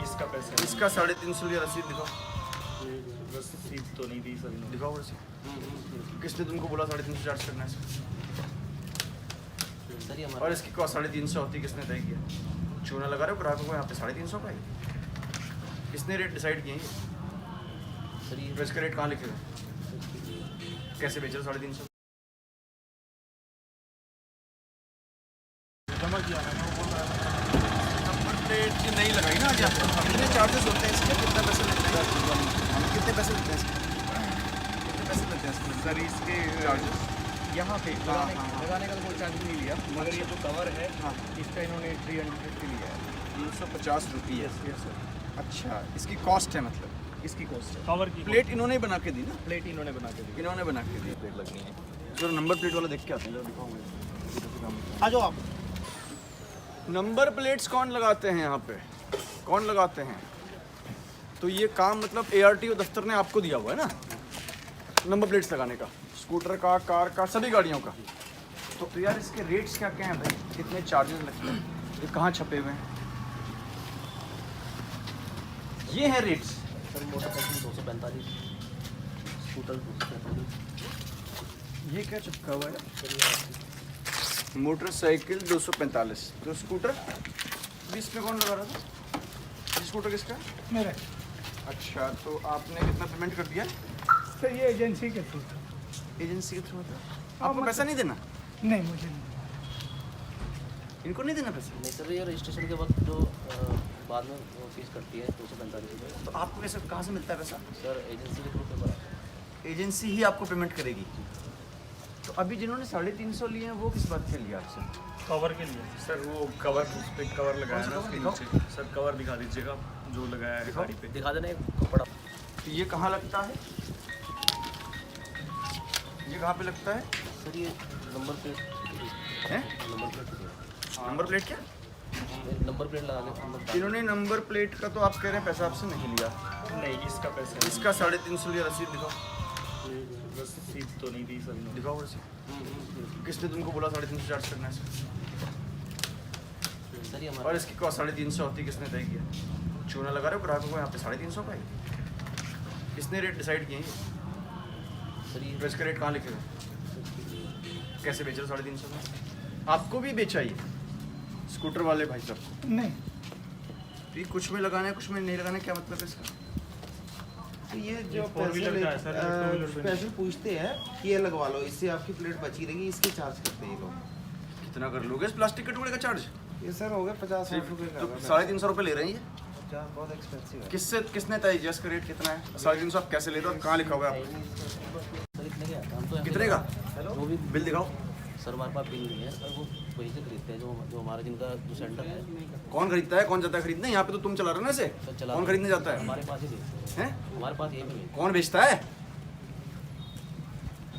इसका पैसा इसका 350 लिया। रसीद दिखाओ। रसीद तो नहीं दी सर इन्होंने। दिखाओ रसीद। किसने तुमको बोला 350 चार्ज करना है इसका? सर ये और हमारा इसकी कॉस्ट 350 होती, किसने तय किया? चूना लगा रहे हो ग्राहकों को यहाँ पे 350 का ही। किसने रेट डिसाइड किए? सर ये इसका रेट कहाँ लिखे हुए? कैसे बेच रहे हो 350? जमा किया मैंने, वो बोल रहा है नंबर प्लेट की नहीं लगाई ना आज आपको। कितने चार्जेस होते हैं इसके? कितना पैसे लेते हैं? कितने पैसे लेते हैं इसके? कितने पैसे लेते हैं इसके? सर इसके चार्जेस यहाँ पे हाँ, लगाने हाँ, हाँ। लगाने का तो कोई चार्ज नहीं लिया, मगर ये जो कवर है हाँ। इसका इन्होंने 350 लिया है। 350 रुपये। यस सर, अच्छा, इसकी कॉस्ट है मतलब? इसकी कॉस्ट है। कवर की प्लेट इन्होंने बना के दी ना? प्लेट इन्होंने बना के दी। इन्होंने बना के दी। प्लेट लगनी है। जरा नंबर प्लेट वाला देख के आते हैं, जरा दिखाओ मुझे। आ जाओ आप। नंबर प्लेट्स कौन लगाते हैं यहाँ पे? कौन लगाते हैं? तो ये काम मतलब ARTO दफ्तर ने आपको दिया हुआ है ना, नंबर प्लेट्स लगाने का, स्कूटर का, कार का, सभी गाड़ियों का। तो यार इसके रेट्स क्या क्या हैं भाई? कितने चार्जेस लगते हैं? ये कहाँ छपे हुए हैं? ये हैं रेट्स। Sir motorcycle 245, scooter 245। ये क्या चिपका हुआ है? मोटरसाइकिल 245। तो स्कूटर 20 में कौन लगा रहा था? ये स्कूटर किसका? मेरा अच्छा, तो आपने कितना पेमेंट कर दिया? सर ये एजेंसी के थ्रू था। एजेंसी के थ्रू था। आपको पैसा नहीं देना? नहीं मुझे नहीं। इनको नहीं देना पैसा? नहीं सर, ये रजिस्ट्रेशन के वक्त जो बाद में वो फीस कटती है 245 रुपये। तो आपको कैसे, कहाँ से मिलता है पैसा? सर एजेंसी के थ्रू पेपर आता है। एजेंसी ही आपको पेमेंट करेगी। तो अभी जिन्होंने 350 लिए हैं वो किस बात के लिए आपसे? कवर के लिए सर, वो कवर उस पर कवर लगाया कौन सा ना उसके कवर? नीचे। सर कवर दिखा दीजिएगा जो लगाया है गाड़ी पे। दिखा देना एक कपड़ा। तो ये कहाँ लगता है? ये कहाँ पे लगता है? सर ये नंबर प्लेट हैं? नंबर प्लेट नंबर प्लेट क्या? नंबर प्लेट लगा के नंबर इन्होंने नंबर प्लेट का तो आप कह रहे हैं पैसा आपसे नहीं लिया। नहीं इसका पैसा इसका 350 लिया। रसीद दिखाओ। रसीद तो नहीं दी सर इन्होंने। दिखाओ रसीद। किसने तुमको बोला 350 चार्ज करना है इसका? सर ये और हमारा इसकी कॉस्ट 350 होती, किसने तय किया? चूना लगा रहे हो ग्राहकों को यहाँ पे 350 का ही। किसने रेट डिसाइड किए? सर ये तो इसका रेट कहाँ लिखे हुए? कैसे बेच रहे हो 350 का? आपको भी बेचा ये स्कूटर वाले भाई साहब? नहीं। तो ये कुछ में लगाना है, कुछ में नहीं लगाना है, क्या मतलब है इसका? तो ये जो ये four wheeler का है सर, ये two wheeler पे नहीं। स्पेशल पूछते हैं कि ये लगवा लो, इससे आपकी प्लेट बची रहेगी, इसके चार्ज करते हैं ये लोग। कितना कर लोगे इस प्लास्टिक के टुकड़े का चार्ज? ये सर हो गया 50-60 रुपये का। तो 350 रुपये ले रहे हैं ये। चार्ज बहुत एक्सपेंसिव है। किसने तय किया इसका रेट कितना है? 350 आप कैसे लेते हो? कहाँ लिखा हुआ है आप? सर इतने का हम तो कितने का? जो भी बिल दिखाओ। सर हमारे पास बिल नहीं है सर, वो वहीं से खरीदते हैं जो जो हमारा जिनका जो सेंटर है। कौन खरीदता है, कौन जाता है खरीदने? यहाँ पे तो तुम चला रहे हो ना इसे। सर चला कौन खरीदने जाता है? हमारे पास ही बेचते हैं। हैं? हमारे पास ये भी नहीं। कौन बेचता है?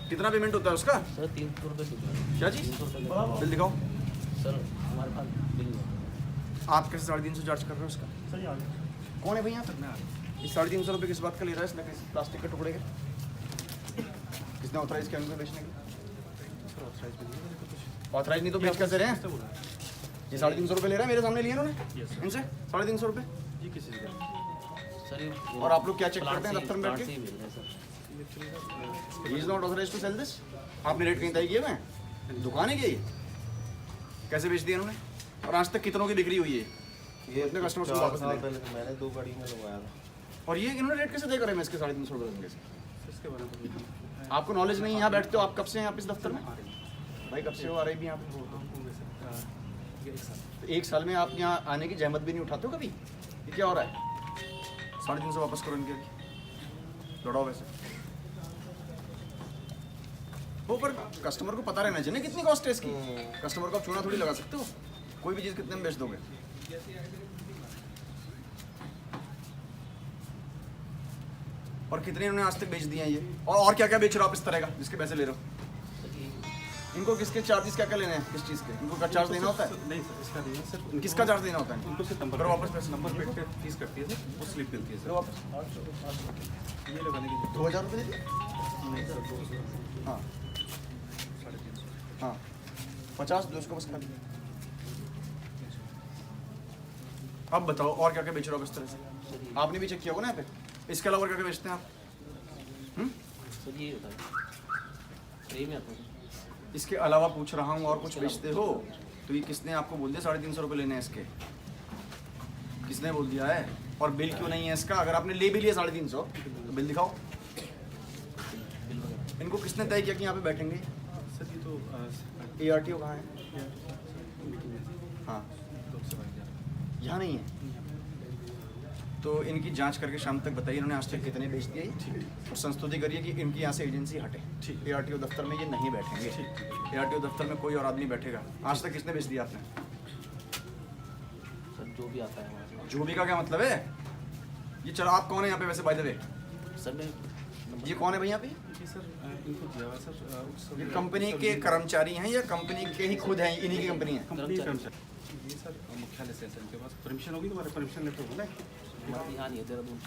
कितना पेमेंट होता है उसका? सर 300 रुपये बिल है। क्या चीज़? 300 रुपये बिल दिखाओ। सर हमारे पास बिल नहीं है। आप कैसे 350 चार्ज कर रहे हो उसका? सर ये आ गया। कौन है भैया? ये 350 रुपये किस बात का ले रहा है इसने? प्लास्टिक के टुकड़े के किसने ऑथराइज किया उनको बेचने के? ऑथराइज नहीं तो बेच कैसे रहे हैं? ये 350 रुपये ले रहा है, मेरे सामने लिए इन्होंने Yes, sir. इनसे 350 रुपये। ये किसी से सर ये और आप लोग क्या चेक प्लांट करते हैं से- दफ्तर में प्लांट बैठ से के? ही मिल रहे हैं sir. He is not authorise to sell this. आपने रेट कहीं तय किए हुए हैं? दुकान है क्या ये? कैसे बेच दिया इन्होंने? और आज तक कितनों की बिक्री हुई है? ये इतने कस्टमर्स को 4 वापस साल ले। पहले मैंने 2 गाड़ी में लगवाया था। और ये इन्होंने रेट कैसे तय करे? मैं इसके 350 रुपये देंगे। इसके बारे में आपको नॉलेज नहीं है? यहाँ बैठते हो आप, कब से हैं आप इस दफ्तर में? भाई कब से हो आ रहे भी यहाँ पे? तो 1 साल में आप यहाँ आने की जहमत भी नहीं उठाते हो कभी? ये क्या हो रहा है? 350 वापस करो इनके। लौटाओ वैसे। वो पर कस्टमर को पता रहना चाहिए कितनी कॉस्ट है इसकी। कस्टमर को आप चूना थोड़ी लगा सकते हो। कोई भी चीज़ कितने में बेच दोगे? और कितने इन्होंने आज तक बेच दिए हैं ये? और क्या क्या बेच रहे हो आप इस तरह का जिसके पैसे ले रहे हो? इनको किसके चार्जेस क्या क्या लेने हैं? किस चीज़ के? इनको का चार्ज देना होता है? नहीं सर, इसका नहीं है सर। किसका चार्ज देना होता है? इनको सिर्फ नंबर करो वापस पैसे। नंबर प्लेट पे फीस कटती है सर, वो स्लिप मिलती है करो सर। वापस। ये लगाने की 2000 रुपये दे दिए? नहीं सर, 200 हाँ 350। हाँ 50 दो उसको बस खा दीजिए। अब बताओ और क्या क्या बेच रहे हो किस तरह से? आपने भी चेक किया होगा ना यहाँ पे, इसके अलावा और क्या क्या बेचते हैं आप? सर ये होता है यही में आता है। इसके अलावा पूछ रहा हूँ और कुछ बेचते हो? तो ये किसने आपको बोल दिया 350 रुपये लेने हैं इसके? किसने बोल दिया है? और बिल क्यों नहीं है इसका? अगर आपने ले भी लिया 350 तो बिल दिखाओ। इनको किसने तय किया कि यहाँ पे बैठेंगे? सर ये तो ARTO कहाँ है? हाँ यहाँ नहीं है। तो इनकी जांच करके शाम तक बताइए इन्होंने आज तक कितने बेच दिए और संस्तुति करिए कि इनकी यहाँ से एजेंसी हटे। ARTO दफ्तर में ये नहीं बैठेंगे। ARTO दफ्तर में कोई और आदमी बैठेगा। आज तक किसने बेच दिया आपने? सर जो भी आता है हमारे पास। जो भी का क्या मतलब है? ये चलो आप कौन है यहाँ पे वैसे बाय द वे? सर मैं ये कौन है भाई यहाँ पे? जी सर इनको दिया हुआ सर ये कंपनी के कर्मचारी हैं या कंपनी के ही खुद हैं? इन्हीं की कंपनी है। कंपनी कर्मचारी जी सर मुख्यालय से सर इनके पास परमिशन होगी तुम्हारे परमिशन लेते हो ना? हमारे यहाँ नहीं है देहरादून।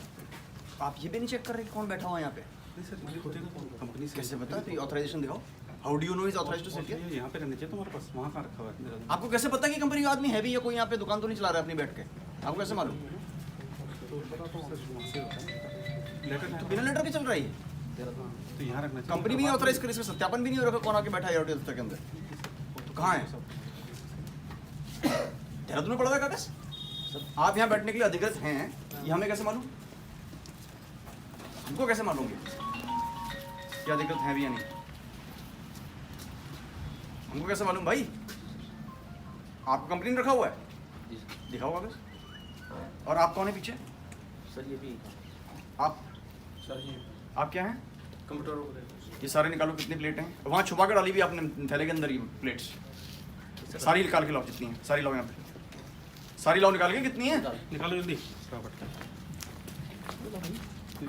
आप ये भी नहीं चेक कर रहे कि कौन बैठा हुआ है यहाँ पे? नहीं सर ये खुद ही कंपनी से कैसे पता? तो ऑथराइजेशन दिखाओ। How do you know is authorised to sit? ये यहाँ पे रहने चाहिए तुम्हारे पास, वहाँ कहाँ रखा हुआ है मेरा? आपको कैसे पता कि कंपनी का आदमी है भी या कोई यहाँ पे दुकान तो नहीं चला रहा है अपनी बैठ के? आपको कैसे मालूम? तो पता तो सर वहाँ से होता है लेटर तो बिना लेटर के चल रहा है ये? देहरादून तो यहाँ रखना चाहिए। कंपनी भी नहीं ऑथराइज करी, इसका सत्यापन भी नहीं हो रखा कौन आके बैठा है ARTO दफ्तर के अंदर? तो कहाँ है? देहरादून में पड़ा हुआ है कागज? आप यहाँ बैठने के लिए अधिकृत हैं, ये हमें कैसे मालूम? हमको कैसे मालूम कि अधिकृत हैं भी या नहीं? हमको कैसे मालूम भाई? आपको कंपनी ने रखा हुआ है? जी सर। दिखाओ कागज। और आप कौन है पीछे? सर ये भी आप सर ये आप क्या हैं? कंप्यूटर ये सारे निकालो कितनी प्लेट हैं? वहाँ छुपा कर डाली भी आपने थैले के अंदर ये प्लेट्स। सारी निकाल के लाओ जितनी है, सारी लाओ यहाँ पे। सारी लाओ निकाल के कितनी है? निकालो जल्दी फटाफट।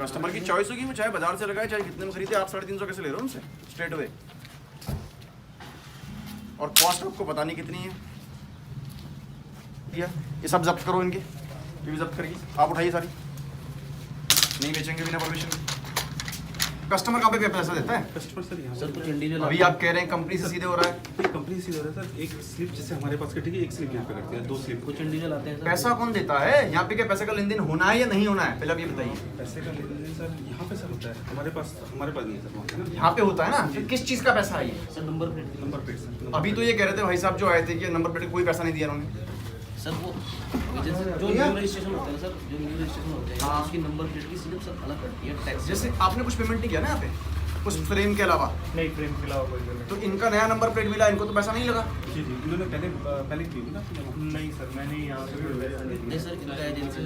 कस्टमर की चॉइस होगी, वो चाहे बाजार से लगाए चाहे कितने में खरीदे। आप 350 कैसे ले रहे हो उनसे स्ट्रेट अवे? और कॉस्ट आपको पता नहीं कितनी है। ये सब जब्त करो इनके, ये भी जब्त करिए। आप उठाइए सारी, नहीं बेचेंगे बिना परमिशन। कस्टमर कहाँ पे पैसा देता है? कस्टमर सर यहाँ सर कुछ इंडिविजुअल अभी आप कह रहे हैं कंपनी से सीधे हो रहा है। कंपनी से सर एक स्लिप जैसे हमारे पास कटेगी, एक स्लिप यहाँ पे कटती है, 2 स्लिप। कुछ इंडिविजुअल आते हैं सर। पैसा कौन देता है यहाँ पे? क्या पैसे का लेन देन होना है या नहीं होना है? पहले आप ये बताइए। पैसे का लेन देन सर यहाँ पे सर होता है, हमारे पास नहीं है सर वहाँ पे ना। यहाँ पे होता है ना? फिर किस चीज़ का पैसा है ये? Sir number plate. Number plate sir. अभी तो ये कह रहे थे भाई साहब जो आए थे कि नंबर प्लेट कोई पैसा नहीं दिया उन्होंने। सर वो एजेंसी जो न्यू रजिस्ट्रेशन होता है सर, जो न्यू रजिस्ट्रेशन होते हैं हाँ। उसकी नंबर प्लेट की स्लिप सर अलग करती है टैक्स। जैसे आपने कुछ पेमेंट नहीं किया ना यहाँ पे उस फ्रेम के अलावा, नहीं फ्रेम के अलावा कोई तो इनका नया नंबर प्लेट मिला, इनको तो पैसा नहीं लगा। जी जी इन्होंने पहले की होगी ना? नहीं सर मैंने यहाँ से नहीं सर इनका एजेंसी से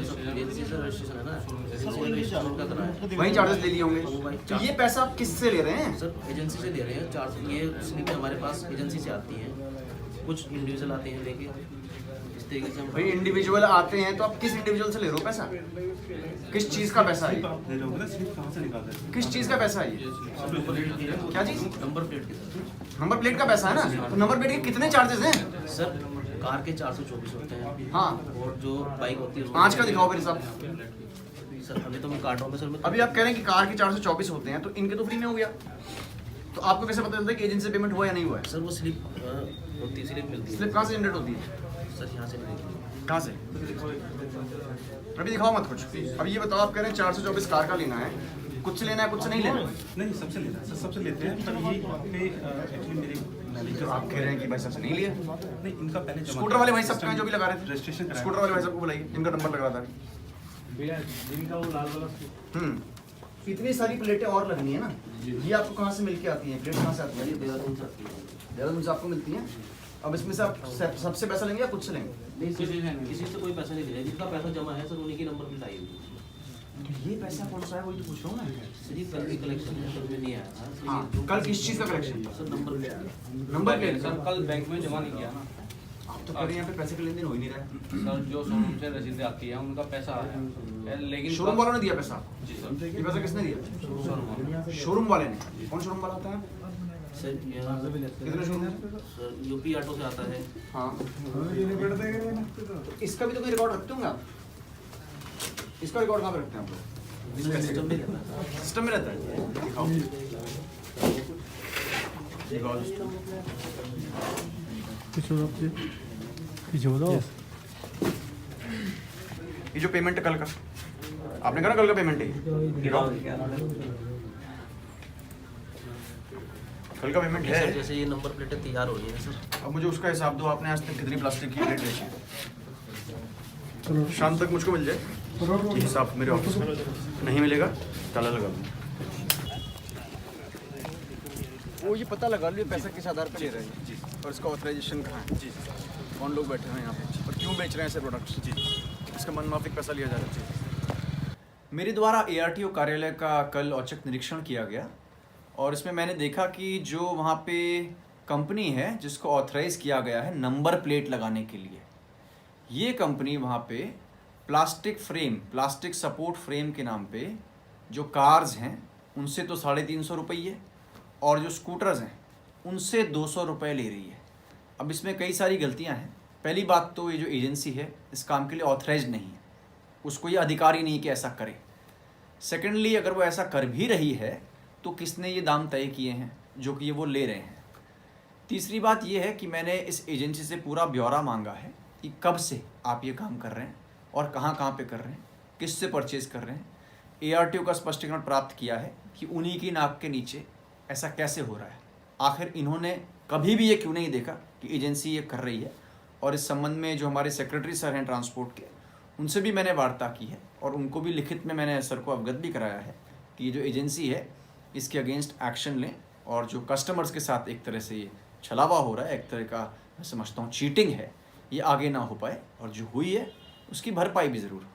रजिस्ट्रेशन है ना, एजेंसी से रजिस्ट्रेशन उनका करना है। वही चार्जेस ले लिए होंगे। तो ये पैसा आप किससे ले रहे हैं? सर एजेंसी से ले रहे हैं चार्ज। ये स्लिपें हमारे पास एजेंसी से आती हैं, कुछ इंडिविजुअल आते हैं लेके, इस तरीके से हम। भाई इंडिविजुअल आते हैं तो आप किस इंडिविजुअल से ले रहे हो पैसा? किस चीज़ का पैसा है? आप दे रहे हो ना, स्लिप कहाँ से निकाल रहे हो? किस चीज़ का पैसा है ये? क्या चीज़? नंबर प्लेट के सर। नंबर प्लेट का पैसा है ना? तो नंबर प्लेट के कितने चार्जेस हैं? सर कार के 424 होते हैं। हाँ। और जो बाइक होती है 5 का दिखाओ मेरे साहब। सर अभी तो मैं काट रहा हूँ सर। मैं अभी आप कह रहे हैं कि कार के 424 होते हैं, तो इनके तो फ्री में हो गया। तो आपको कैसे पता चलता है कि एजेंसी से पेमेंट हुआ या नहीं हुआ है? सर वो स्लिप होती है, स्लिप मिलती है। स्लिप कहाँ से जनरेट होती है? सर यहाँ से मिलेगी। कहाँ से? अभी दिखाओ मत कुछ। अभी ये बताओ, आप कह रहे हैं 424 कार का लेना है, कुछ से लेना है कुछ से नहीं लेना है? नहीं सबसे लेना है सर, सबसे लेते हैं। पर ये यहाँ पे एक्चुअली मेरे मैनेजर आप कह रहे हैं कि भाई सबसे नहीं लिया। नहीं इनका पहले जमा स्कूटर वाले भाई साहब कहाँ जो भी लगा रहे थे? रजिस्ट्रेशन कराया। स्कूटर वाले भाई साहब को बुलाइए, इनका नंबर लग रहा था। जिनका वो लाल वाला इतनी सारी प्लेटें और लगनी है ना? ये आपको कहाँ से मिल के आती हैं? प्लेट कहाँ से आती है? ये देहरादून से आती है। देहरादून से आपको मिलती हैं। अब इसमें से आप सबसे पैसा लेंगे या कुछ से लेंगे? नहीं किसी से कोई पैसा नहीं लिया, जिनका पैसा जमा है सर उन्हीं की नंबर प्लेट आई हुई। तो ये पैसा कौन सा है वही तो पूछ रहा हूँ मैं। सर ये कल की कलेक्शन है, सर में नहीं आया था। सर हाँ, ये कल किस चीज़ का collection? Sir number plate. Number plate का। कल बैंक में जमा नहीं किया ना आप तो कह रहे हैं यहाँ पे पैसे का लेन देन हो ही नहीं रहा है। सर, जो शोरूम से रसीद आती है उनका पैसा आया, लेकिन शोरूम वालों ने दिया पैसा? जी सर, ये पैसा किसने दिया? शोरूम वाले ने। कौन शोरूम वाला होता है? सर यहाँ कितने शोरूम है? सर यूपी ऑटो से आता है। हाँ, तो इसका भी तो कोई रिकॉर्ड रखते होंगे आप? इसका रिकॉर्ड कहाँ पे रखते हैं आप लोग? सिस्टम में रहता है। सिस्टम में रहता है? दिखाओ। दिखाओ सिस्टम। पीछे हो जाओ। ये जो पेमेंट है कल का, आपने कहा ना कल का पेमेंट है, कल का पेमेंट सर है। जैसे ये नंबर प्लेटें तैयार हो रही है सर। अब मुझे उसका हिसाब दो, आपने आज तक कितनी प्लास्टिक की प्लेट बेची है? शाम तक मुझको मिल जाए ये हिसाब मेरे ऑफिस में, नहीं मिलेगा ताला लगा दूँ। वो ये पता लगा लिया पैसा किस आधार पर ले रहे हैं जी, और इसका ऑथराइजेशन कहाँ है जी, कौन लोग बैठे हैं यहाँ पे और क्यों बेच रहे हैं ऐसे प्रोडक्ट्स जी, इसका मनमाफिक पैसा लिया जा रहा है जी। मेरे द्वारा ARTO कार्यालय का कल औचक निरीक्षण किया गया और इसमें मैंने देखा कि जो वहाँ पे कंपनी है जिसको ऑथराइज़ किया गया है नंबर प्लेट लगाने के लिए, ये कंपनी वहाँ पे plastic frame, plastic support frame के नाम पे जो कार्स हैं उनसे तो 350 रुपये और जो स्कूटर्स हैं उनसे 200 रुपये ले रही है। अब इसमें कई सारी गलतियाँ हैं। पहली बात तो ये जो एजेंसी है इस काम के लिए ऑथराइज्ड नहीं है, उसको ये अधिकार ही नहीं कि ऐसा करे। सेकेंडली अगर वो ऐसा कर भी रही है तो किसने ये दाम तय किए हैं जो कि ये वो ले रहे हैं। तीसरी बात ये है कि मैंने इस एजेंसी से पूरा ब्यौरा मांगा है कि कब से आप ये काम कर रहे हैं और कहाँ पे कर रहे हैं, किससे परचेज़ कर रहे हैं। ARTO का स्पष्टीकरण प्राप्त किया है कि उन्हीं की नाक के नीचे ऐसा कैसे हो रहा है। आखिर इन्होंने कभी भी ये क्यों नहीं देखा कि एजेंसी ये कर रही है। और इस संबंध में जो हमारे सेक्रेटरी सर हैं ट्रांसपोर्ट के, उनसे भी मैंने वार्ता की है और उनको भी लिखित में मैंने सर को अवगत भी कराया है कि ये जो एजेंसी है इसके अगेंस्ट एक्शन लें और जो कस्टमर्स के साथ एक तरह से ये छलावा हो रहा है, एक तरह का मैं समझता हूँ चीटिंग है, ये आगे ना हो पाए और जो हुई है उसकी भरपाई भी ज़रूर